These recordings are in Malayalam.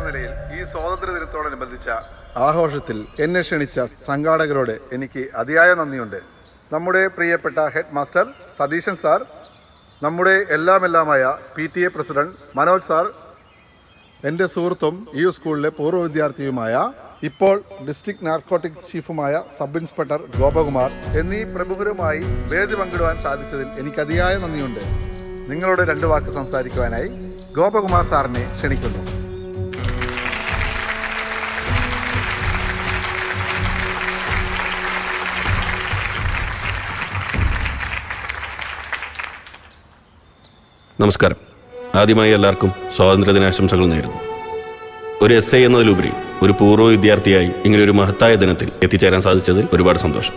നിലയിൽ ഈ സ്വാതന്ത്ര്യ ദിനത്തോടനുബന്ധിച്ച ആഘോഷത്തിൽ എന്നെ ക്ഷണിച്ച സംഘാടകരോട് എനിക്ക് അതിയായ നന്ദിയുണ്ട്. നമ്മുടെ പ്രിയപ്പെട്ട ഹെഡ് മാസ്റ്റർ സതീശൻ സാർ, നമ്മുടെ എല്ലാമായ PTA പ്രസിഡന്റ് മനോജ് സാർ, എൻ്റെ സുഹൃത്തും ഈ സ്കൂളിലെ പൂർവ്വ വിദ്യാർത്ഥിയുമായ ഇപ്പോൾ ഡിസ്ട്രിക്ട് നാർക്കോട്ടിക് ചീഫുമായ സബ് ഇൻസ്പെക്ടർ ഗോപകുമാർ എന്നീ പ്രമുഖരുമായി വേദി പങ്കിടുവാൻ സാധിച്ചതിൽ എനിക്ക് അതിയായ നന്ദിയുണ്ട്. നിങ്ങളോട് 2 വാക്ക് സംസാരിക്കുവാനായി ഗോപകുമാർ സാറിനെ ക്ഷണിക്കുന്നു. നമസ്കാരം. ആദ്യമായി എല്ലാവർക്കും സ്വാതന്ത്ര്യദിനാശംസകൾ നേരുന്നു. ഒരു SA എന്നതിലുപരി ഒരു പൂർവ്വ വിദ്യാർത്ഥിയായി ഇങ്ങനെ ഒരു മഹത്തായ ദിനത്തിൽ എത്തിച്ചേരാൻ സാധിച്ചതിൽ ഒരുപാട് സന്തോഷം.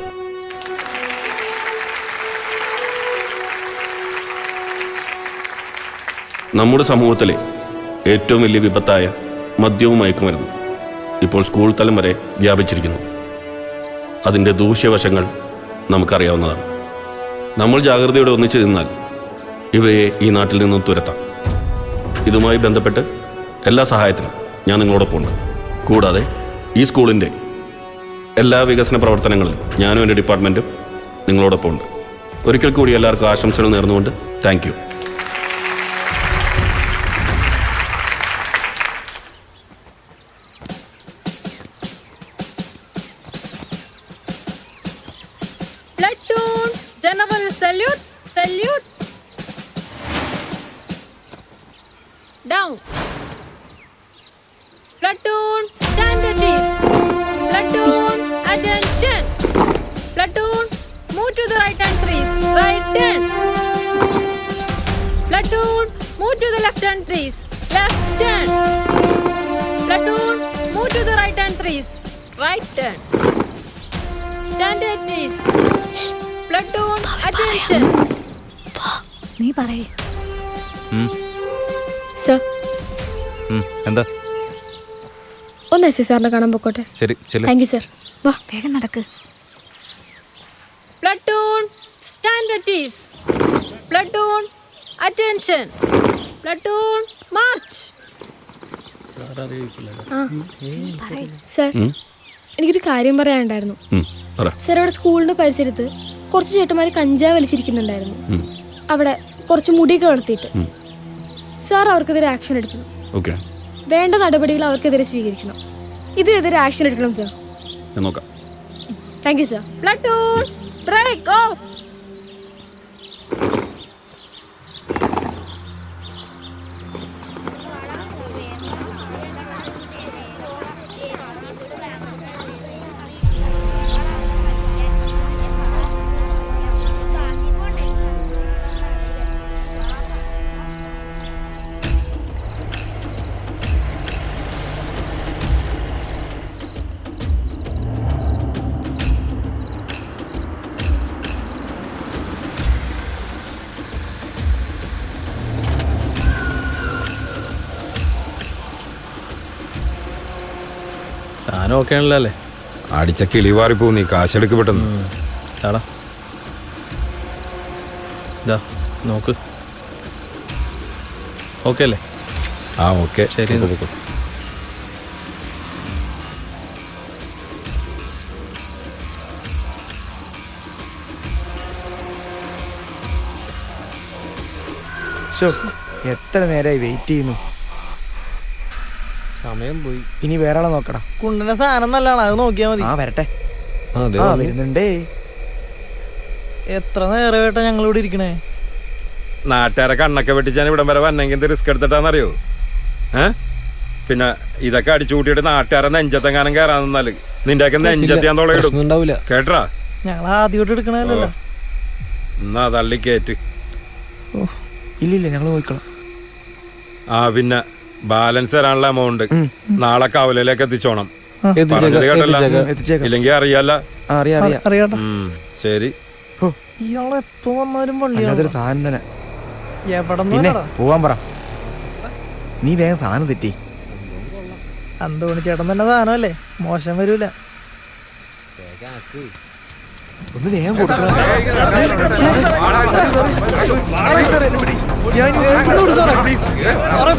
നമ്മുടെ സമൂഹത്തിലെ ഏറ്റവും വലിയ വിപത്തായ മദ്യവും മയക്കുമരുന്നും ഇപ്പോൾ സ്കൂൾ തലം വരെ വ്യാപിച്ചിരിക്കുന്നു. അതിൻ്റെ ദൂഷ്യവശങ്ങൾ നമുക്കറിയാവുന്നതാണ്. നമ്മൾ ജാഗ്രതയോടെ ഒന്നിച്ചു നിന്നാൽ ഇവയെ ഈ നാട്ടിൽ നിന്നും തുരത്താം. ഇതുമായി ബന്ധപ്പെട്ട് എല്ലാ സഹായത്തിനും ഞാൻ നിങ്ങളോടൊപ്പം ഉണ്ട്. കൂടാതെ ഈ സ്കൂളിൻ്റെ എല്ലാ വികസന പ്രവർത്തനങ്ങളിലും ഞാനും എൻ്റെ ഡിപ്പാർട്ട്മെൻറ്റും നിങ്ങളോടൊപ്പം ഉണ്ട്. ഒരിക്കൽ കൂടി എല്ലാവർക്കും ആശംസകൾ നേർന്നുകൊണ്ട് thank you. Platoon, General salute, salute. Down. Platoon, stand at ease. Platoon, attention. Platoon, move to the right hand trees. Right turn. Platoon, move to the left hand trees. Left turn. Platoon, move to the right hand trees. Right turn. Stand at ease. Platoon, attention. നീ പറയേ. സർ, എന്താ? ഒന്ന് എസ് സാറിനെ കാണാൻ പൊക്കോട്ടെ. ശരി, താങ്ക് യു സർ. വാ, വേഗം നടക്ക്. Platoon, stand at ease. Platoon, attention. Platoon, march. Sir, എനിക്കൊരു കാര്യം പറയാനുണ്ടായിരുന്നു. സർ, അവിടെ സ്കൂളിന്റെ പരിസരത്ത് കുറച്ച് ചേട്ടന്മാർ കഞ്ചാവ് വലിച്ചിരിക്കുന്നുണ്ടായിരുന്നു. അവിടെ കുറച്ച് മുടിയൊക്കെ വളർത്തിയിട്ട് സാർ അവർക്കെതിരെ ആക്ഷൻ എടുക്കണം. വേണ്ട നടപടികൾ അവർക്കെതിരെ സ്വീകരിക്കണം. ഇതിനെതിരെ ആക്ഷൻ എടുക്കണം sir. Thank you sir. Platoon, break off. സാധനം ഓക്കെ ആണല്ലോ അല്ലേ? അടിച്ച കിളിവാറിപ്പോ. നീ കാശെടുക്ക് പെട്ടെന്ന്. നോക്ക്. ഓക്കെ അല്ലേ? ആ ഓക്കെ, ശരി. എത്ര നേരമായി വെയിറ്റ് ചെയ്യുന്നു. സമയം പോയി. ഇനി വേറെ ആളെ നോക്കടാ. കുണ്ടന്റെ സാധനം നല്ലതാണ്, അത് നോക്കിയാ മതി. ആ വരട്ടെ. വരുന്നുണ്ടേ. എത്ര നേരമായിട്ടാ ഞങ്ങൾ ഇവിടെ ഇരിക്കണേ? നാട്ടുകാരെ കണ്ണൊക്കെ വെട്ടിച്ചാൻ ഇവിടം വരെ വന്നെങ്കിൽ എന്ത് റിസ്ക് എടുത്തിട്ടാന്നറിയോ? പിന്നെ ഇതൊക്കെ അടിച്ചു കൂട്ടിയിട്ട് നാട്ടുകാരെ നെഞ്ചത്തെങ്ങാനും കയറാൻ നിന്നാല് നിന്റെയൊക്കെ നെഞ്ചെത്തിയാൻ തുടങ്ങിയിടും. കേട്ടാ? ഞങ്ങൾ ആദ്യമായിട്ട് എടുക്കണല്ലോ. എന്നാ തള്ളി കേറ്റ്. ഇല്ലില്ല, ഞങ്ങൾ നോക്കണം. ആ പിന്നെ ബാലൻസ് തരാനുള്ള എമൗണ്ട് നാളെ കവലയിലേക്ക് എത്തിച്ചോണം. ഇല്ലെങ്കിൽ അറിയാല്ല. ശരി. ഇയാളെപ്പോ വന്നാലും അതൊരു സാധനം തന്നെ. എവിടെ പോവാൻ പറ. നീ വേഗം സാധനം സെറ്റി. അന്തോണി ചേട്ടൻ തന്നെ സാധനമല്ലേ, മോശം വരൂല. ഒന്ന് വേഗം കൊടുക്കണം. സാറേ